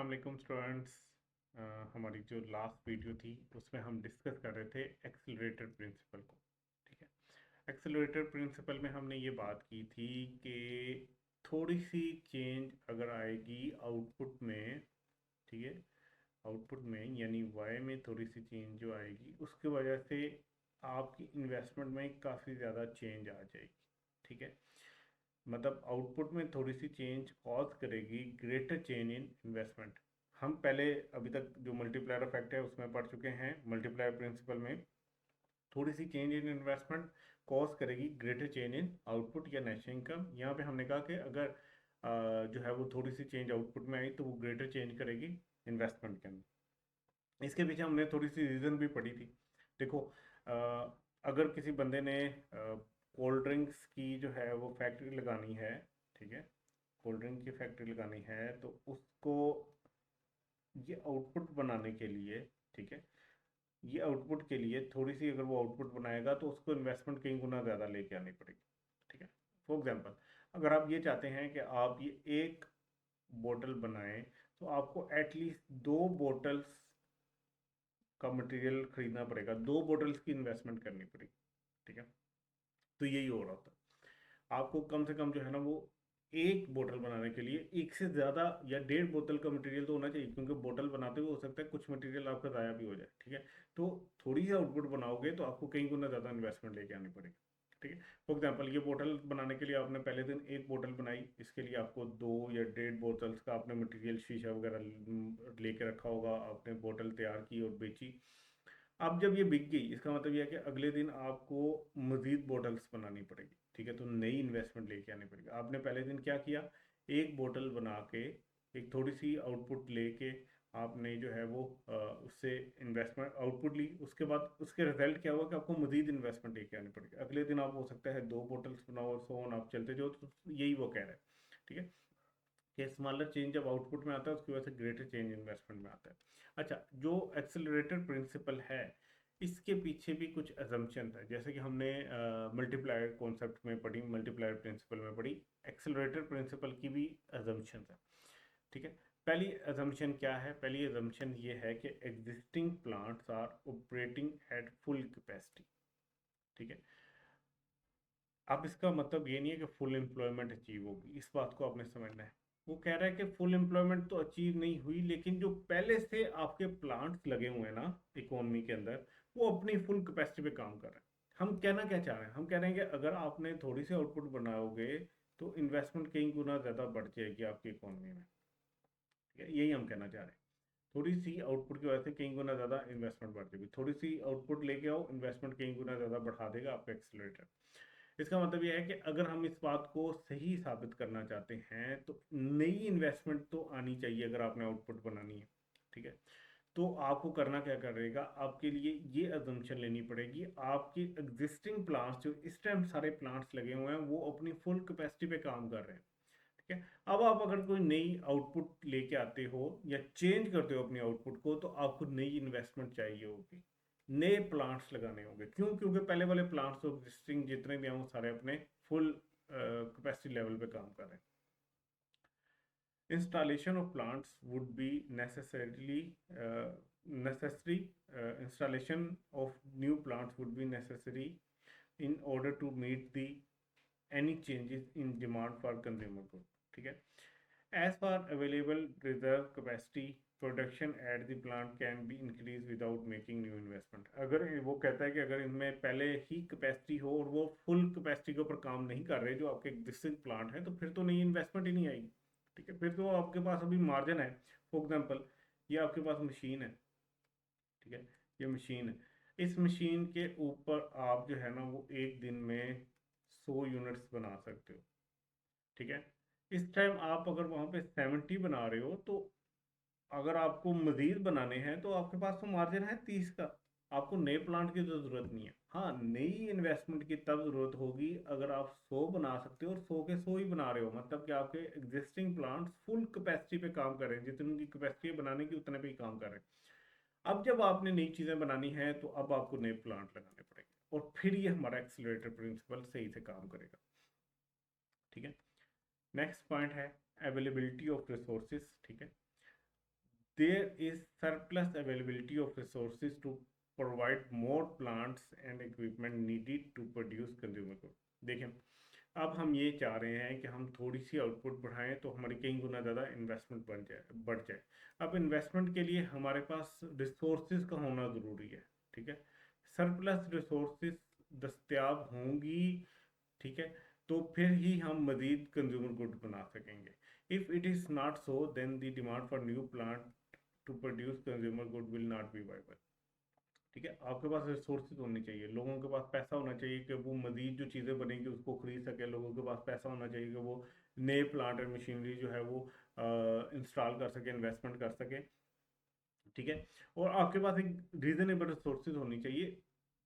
अस्सलाम वालेकुम स्टूडेंट्स। हमारी जो लास्ट वीडियो थी उसमें हम डिस्कस कर रहे थे एक्सेलरेटर प्रिंसिपल को। ठीक है, एक्सेलरेटर प्रिंसिपल में हमने ये बात की थी कि थोड़ी सी चेंज अगर आएगी आउटपुट में, ठीक है, आउटपुट में यानी वाई में थोड़ी सी चेंज जो आएगी उसकी वजह से आपकी इन्वेस्टमेंट में काफ़ी ज़्यादा चेंज आ जाएगी। ठीक है, मतलब आउटपुट में थोड़ी सी चेंज कॉज करेगी ग्रेटर चेंज इन इन्वेस्टमेंट। हम पहले अभी तक जो मल्टीप्लायर इफेक्ट है उसमें पढ़ चुके हैं। मल्टीप्लायर प्रिंसिपल में थोड़ी सी चेंज इन इन्वेस्टमेंट कॉज करेगी ग्रेटर चेंज इन आउटपुट या नेशनल इनकम। यहाँ पे हमने कहा कि अगर जो है वो थोड़ी सी चेंज आउटपुट में आई तो वो ग्रेटर चेंज करेगी इन्वेस्टमेंट के अंदर। इसके पीछे हमने थोड़ी सी रीज़न भी पढ़ी थी। देखो, अ, अगर किसी बंदे ने कोल्ड ड्रिंक्स की जो है वो फैक्ट्री लगानी है, ठीक है, कोल्ड ड्रिंक की फैक्ट्री लगानी है तो उसको ये आउटपुट बनाने के लिए, ठीक है, ये आउटपुट के लिए थोड़ी सी अगर वो आउटपुट बनाएगा तो उसको इन्वेस्टमेंट कई गुना ज़्यादा लेके आनी पड़ेगी। ठीक है, फॉर एग्जांपल अगर आप ये चाहते हैं कि आप ये एक बोतल बनाएं तो आपको एटलीस्ट 2 बोतल्स का मटेरियल खरीदना पड़ेगा, 2 बोतल्स की इन्वेस्टमेंट करनी पड़ेगी। ठीक है, तो यही हो रहा होता है। आपको कम से कम जो है ना वो एक बोतल बनाने के लिए एक से ज़्यादा या 1.5 बोतल का मटेरियल तो होना चाहिए, क्योंकि बोतल बनाते हुए हो सकता है कुछ मटेरियल आपका ज़ाया भी हो जाए। ठीक है, तो थोड़ी सी आउटपुट बनाओगे तो आपको कई गुना ज़्यादा इन्वेस्टमेंट लेके आनी पड़ेगी। ठीक है, फॉर एग्जाम्पल ये बोतल बनाने के लिए आपने पहले दिन एक बोतल बनाई, इसके लिए आपको 2 या 1.5 बोतल्स का आपने मटेरियल शीशा वगैरह लेके रखा होगा, आपने बोतल तैयार की और बेची। अब जब ये बिक गई इसका मतलब यह है कि अगले दिन आपको मज़ीद बोतल्स बनानी पड़ेगी। ठीक है, तो नई इन्वेस्टमेंट लेके आनी पड़ेगी। आपने पहले दिन क्या किया, एक बोतल बना के एक थोड़ी सी आउटपुट लेके आपने जो है वो उससे इन्वेस्टमेंट आउटपुट ली। उसके बाद उसके रिजल्ट क्या हुआ कि आपको मज़ीद इन्वेस्टमेंट लेके आनी पड़ेगी। अगले दिन आप हो सकता है 2 बोतल्स बनाओ और सो ऑन आप चलते जाओ। तो यही वो कह रहा है। ठीक है, कि स्मॉलर चेंज जब आउटपुट में आता है उसकी वजह से ग्रेटर चेंज इन्वेस्टमेंट में आता है। अच्छा, जो एक्सेलरेटर प्रिंसिपल है इसके पीछे भी कुछ अजम्पशन है, जैसे कि हमने मल्टीप्लायर कॉन्सेप्ट में पढ़ी, मल्टीप्लायर प्रिंसिपल में पढ़ी, एक्सेलरेटर प्रिंसिपल की भी अजम्पशन है। ठीक है, पहली अजम्पशन क्या है? पहली अजम्पशन ये है कि existing plants are operating at full capacity. ठीक है, अब इसका मतलब ये नहीं है कि फुल एम्प्लॉयमेंट अचीव होगी, इस बात को आपने समझना है। वो कह रहा है कि फुल एम्प्लॉयमेंट तो अचीव नहीं हुई, लेकिन जो पहले से आपके प्लांट्स लगे हुए हैं ना इकोनॉमी के अंदर, वो अपनी फुल कैपेसिटी पे काम कर रहे हैं। हम कहना क्या चाह रहे हैं? हम कह रहे हैं कि अगर आपने थोड़ी सी आउटपुट बनाओगे तो इन्वेस्टमेंट कई गुना ज़्यादा बढ़ जाएगी आपकी इकोनॉमी में। ठीक है, यही हम कहना चाह रहे हैं। थोड़ी सी आउटपुट की वजह से कई गुना ज़्यादा इन्वेस्टमेंट बढ़ जाएगी। थोड़ी सी आउटपुट लेके आओ, इन्वेस्टमेंट कई गुना ज़्यादा बढ़ा देगा आपका एक्सेलरेटर। इसका मतलब यह है कि अगर हम इस बात को सही साबित करना चाहते हैं तो नई इन्वेस्टमेंट तो आनी चाहिए अगर आपने आउटपुट बनानी है। ठीक है, तो आपको करना क्या करेगा, आपके लिए ये अजम्पशन लेनी पड़ेगी आपकी एग्जिस्टिंग प्लांट्स जो इस टाइम सारे प्लांट्स लगे हुए हैं वो अपनी फुल कैपेसिटी पे काम कर रहे हैं। ठीक है, अब आप अगर कोई नई आउटपुट लेके आते हो या चेंज करते हो अपनी आउटपुट को तो आपको नई इन्वेस्टमेंट चाहिए होगी, नए प्लांट्स लगाने होंगे। क्यों? क्योंकि पहले वाले प्लांट्स तो एग्जिस्टिंग जितने भी हैं वो सारे अपने फुल कैपेसिटी लेवल पे काम कर रहे हैं। Installation of plants would be necessary. Installation of new plants would be necessary in order to meet the any changes in demand for consumer good. ठीक है, as for available reserve capacity, production at the plant can be increase without making new investment. अगर वो कहता है कि अगर इनमें पहले ही कैपेसिटी हो और वो फुल कैपेसिटी के ऊपर काम नहीं कर रहे जो आपके एग्जिस्टिंग प्लांट है तो फिर तो नई इन्वेस्टमेंट ही नहीं आएगी। ठीक है, फिर तो आपके पास अभी मार्जिन है। फॉर एग्जाम्पल ये आपके पास मशीन है, ठीक है, ये मशीन है, इस मशीन के ऊपर आप जो है ना वो एक दिन में 100 यूनिट्स बना सकते हो। ठीक है, इस टाइम आप अगर वहाँ पे 70 बना रहे हो तो अगर आपको मजीद बनाने हैं तो आपके पास तो मार्जिन है 30 का। आपको नए प्लांट की तो ज़रूरत नहीं है। हाँ, नई इन्वेस्टमेंट की तब ज़रूरत होगी अगर आप 100 बना सकते हो और 100 के 100 ही बना रहे हो, मतलब कि आपके एग्जिस्टिंग प्लांट्स फुल कैपेसिटी पे काम कर रहे हैं, जितनी उनकी कैपेसिटी है बनाने की उतने पे ही काम कर रहे हैं। अब जब आपने नई चीज़ें बनानी है तो अब आपको नए प्लांट लगाने पड़ेंगे और फिर ये हमारा एक्सीलरेटर प्रिंसिपल सही से काम करेगा। ठीक है, नेक्स्ट पॉइंट है अवेलेबिलिटी ऑफ रिसोर्सेज। ठीक है, there is surplus availability of resources to provide more plants and equipment needed to produce consumer goods. देखें, अब हम ये चाह रहे हैं कि हम थोड़ी सी आउटपुट बढ़ाएं तो हमारी कई गुना ज़्यादा इन्वेस्टमेंट बढ़ जाए। अब इन्वेस्टमेंट के लिए हमारे पास रिसोर्सेज का होना ज़रूरी है, ठीक है। सरप्लस रिसोर्सेज दस्तियाब होंगी, ठीक है, तो फिर ही हम मज़ीद कंज्यूमर गुड बना सकेंगे। If it is not so then the demand for new plant to produce consumer good will not be viable. ठीक है, आपके पास रिसोर्सेज होने चाहिए, लोगों के पास पैसा होना चाहिए कि वो मजीद जो चीज़ें बनेंगी उसको खरीद सके, लोगों के पास पैसा होना चाहिए कि वो नए प्लांट और मशीनरी जो है वो इंस्टॉल कर सके, इन्वेस्टमेंट कर सके, ठीक है। और आपके पास एक रीजनेबल रिसोर्सेज होनी चाहिए,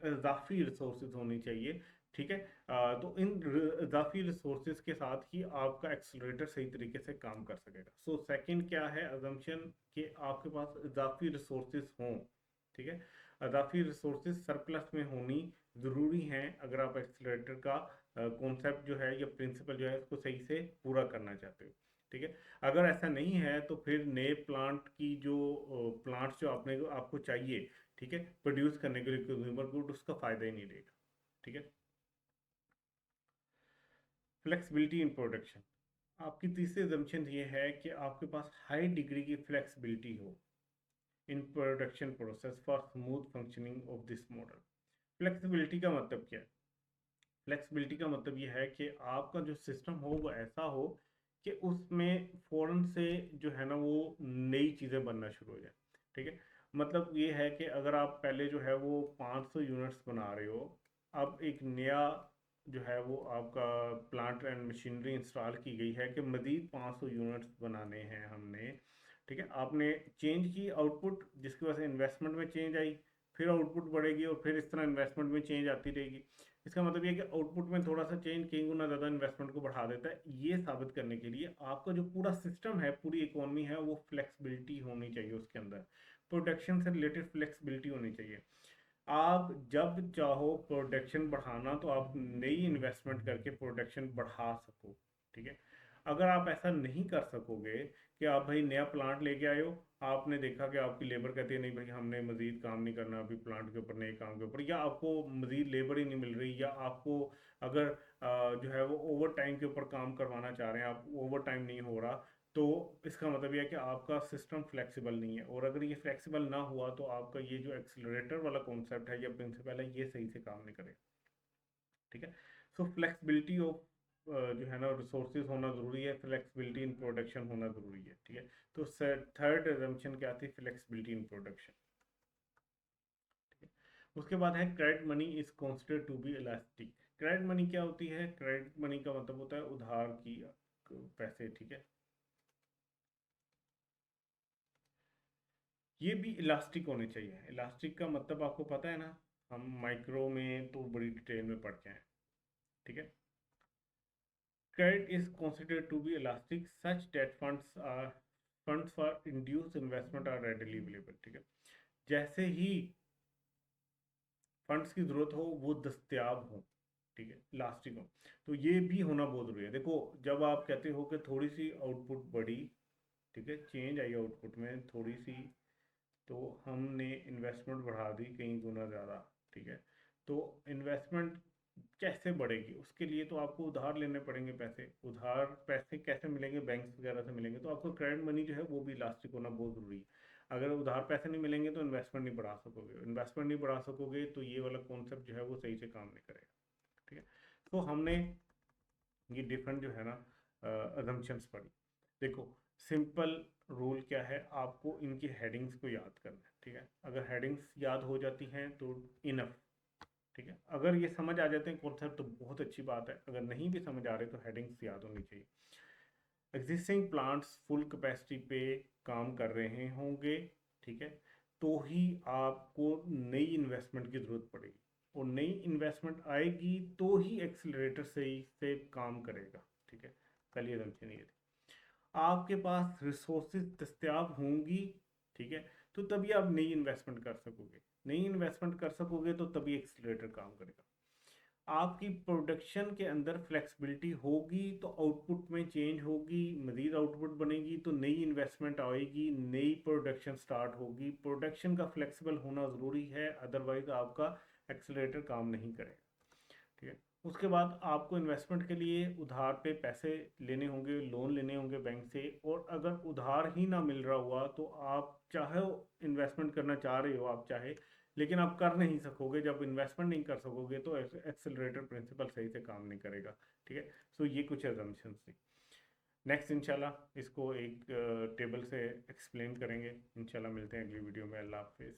इजाफी रिसोर्सेज होनी चाहिए, ठीक है। तो इन इजाफी रिसोर्सेज के साथ ही आपका एक्सेलरेटर सही तरीके से काम कर सकेगा। सो सेकंड क्या है अजम्पशन कि आपके पास इजाफी रिसोर्सेज हों, ठीक है। इजाफी रिसोर्सेज सरप्लस में होनी ज़रूरी हैं अगर आप एक्सेलरेटर का कॉन्सेप्ट जो है या प्रिंसिपल जो है उसको सही से पूरा करना चाहते हो, ठीक है। अगर ऐसा नहीं है तो फिर नए प्लांट की जो प्लांट्स जो आपको चाहिए, ठीक है, प्रोड्यूस करने के लिए कंज्यूमर गुड, उसका फ़ायदा ही नहीं देगा, ठीक है। फ्लेक्सिबिलिटी इन प्रोडक्शन, आपकी तीसरी assumption ये है कि आपके पास हाई डिग्री की फ्लेक्सिबिलिटी हो in production process for smooth functioning of this model. Flexibility का मतलब क्या है? फ्लेक्सिबिलिटी का मतलब ये है कि आपका जो सिस्टम हो वो ऐसा हो कि उसमें फ़ौरन से जो है ना वो नई चीज़ें बनना शुरू हो जाए, ठीक है। मतलब ये है कि अगर आप पहले जो है वो 500 यूनिट्स बना रहे हो, अब एक नया जो है वो आपका प्लांट एंड मशीनरी इंस्टॉल की गई है कि मज़ीद 500 यूनिट्स बनाने हैं हमने, ठीक है। आपने चेंज की आउटपुट, जिसकी वजह से इन्वेस्टमेंट में चेंज आई, फिर आउटपुट बढ़ेगी और फिर इस तरह इन्वेस्टमेंट में चेंज आती रहेगी। इसका मतलब ये है कि आउटपुट में थोड़ा सा चेंज कई गुना ज़्यादा इन्वेस्टमेंट को बढ़ा देता है। ये साबित करने के लिए आपका जो पूरा सिस्टम है, पूरी इकोनॉमी है, वो फ्लेक्सिबिलिटी होनी चाहिए उसके अंदर, प्रोडक्शन से रिलेटेड फ्लेक्सिबिलिटी होनी चाहिए। आप जब चाहो प्रोडक्शन बढ़ाना तो आप नई इन्वेस्टमेंट करके प्रोडक्शन बढ़ा सको, ठीक है। अगर आप ऐसा नहीं कर सकोगे कि आप भाई नया प्लांट लेके आए हो, आपने देखा कि आपकी लेबर कहती है नहीं भाई हमने मजीद काम नहीं करना अभी प्लांट के ऊपर, नए काम के ऊपर, या आपको मजीद लेबर ही नहीं मिल रही, या आपको अगर जो है वो ओवर टाइम के ऊपर काम करवाना चाह रहे हैं, आप ओवर टाइम नहीं हो रहा, तो इसका मतलब यह है कि आपका सिस्टम फ्लेक्सिबल नहीं है। और अगर ये फ्लेक्सिबल ना हुआ तो आपका ये जो एक्सीलरेटर वाला कॉन्सेप्ट है या प्रिंसिपल है ये सही से काम नहीं करेगा, ठीक है। सो फ्लेक्सिबिलिटी ऑफ जो है ना रिसोर्सेज होना ज़रूरी है, फ्लेक्सिबिलिटी इन प्रोडक्शन होना ज़रूरी है, ठीक है। तो थर्ड एजम्पशन क्या थी? फ्लेक्सिबिलिटी इन प्रोडक्शन, ठीक है। उसके बाद है credit money is considered to be elastic. Credit money क्या होती है? क्रेडिट मनी का मतलब होता है उधार की पैसे, ठीक है। ये भी इलास्टिक होने चाहिए। इलास्टिक का मतलब आपको पता है ना, हम माइक्रो में तो बड़ी डिटेल में पढ़ के हैं, ठीक है। Credit is considered to be elastic such that funds for induced investment are readily available, ठीक है। जैसे ही फंड्स की जरूरत हो वो दस्तयाब हो, ठीक है, इलास्टिक हो, तो ये भी होना बहुत जरूरी है। देखो, जब आप कहते हो कि थोड़ी सी आउटपुट बढ़ी, ठीक है, चेंज आई आउटपुट में थोड़ी सी, तो हमने इन्वेस्टमेंट बढ़ा दी कई गुना ज़्यादा, ठीक है। तो इन्वेस्टमेंट कैसे बढ़ेगी? उसके लिए तो आपको उधार लेने पड़ेंगे पैसे। उधार पैसे कैसे मिलेंगे? बैंक्स वगैरह से मिलेंगे। तो आपको क्रेडिट मनी जो है वो भी इलास्टिक होना बहुत ज़रूरी है। अगर उधार पैसे नहीं मिलेंगे तो इन्वेस्टमेंट नहीं बढ़ा सकोगे, इन्वेस्टमेंट नहीं बढ़ा सकोगे तो ये वाला कॉन्सेप्ट जो है वो सही से काम नहीं करेगा, ठीक है। तो हमने ये डिफरेंट जो है ना अजम्पशंस पढ़ी। देखो, सिंपल रूल क्या है, आपको इनकी हेडिंग्स को याद करना है, ठीक है। अगर हेडिंग्स याद हो जाती हैं तो इनफ, ठीक है। अगर ये समझ आ जाते हैं कॉन्सेप्ट तो बहुत अच्छी बात है, अगर नहीं भी समझ आ रहे तो हेडिंग्स याद होनी चाहिए। एग्जिस्टिंग प्लांट्स फुल कैपेसिटी पे काम कर रहे होंगे, ठीक है, तो ही आपको नई इन्वेस्टमेंट की ज़रूरत पड़ेगी, और नई इन्वेस्टमेंट आएगी तो ही एक्सेलरेटर सही से काम करेगा, ठीक है। पहली assumption ये थी। आपके पास रिसोर्सेज दस्तियाब होंगी, ठीक है, तो तभी आप नई इन्वेस्टमेंट कर सकोगे। नई इन्वेस्टमेंट कर सकोगे तो तभी एक्सेलरेटर काम करेगा। आपकी प्रोडक्शन के अंदर फ्लेक्सिबिलिटी होगी तो आउटपुट में चेंज होगी, मज़ीद आउटपुट बनेगी तो नई इन्वेस्टमेंट आएगी, नई प्रोडक्शन स्टार्ट होगी। प्रोडक्शन का फ्लेक्सिबल होना ज़रूरी है, अदरवाइज आपका एक्सेलरेटर काम नहीं करेगा। ठीक है। उसके बाद आपको इन्वेस्टमेंट के लिए उधार पे पैसे लेने होंगे, लोन लेने होंगे बैंक से, और अगर उधार ही ना मिल रहा हुआ तो आप चाहे इन्वेस्टमेंट करना चाह रहे हो आप चाहे, लेकिन आप कर नहीं सकोगे। जब इन्वेस्टमेंट नहीं कर सकोगे तो एक्सेलरेटर प्रिंसिपल सही से काम नहीं करेगा। ठीक है। सो ये कुछ एजम्पशंस थी। नेक्स्ट इंशाल्लाह इसको एक टेबल से एक्सप्लेन करेंगे। इंशाल्लाह मिलते हैं अगली वीडियो में। अल्लाह हाफिज़।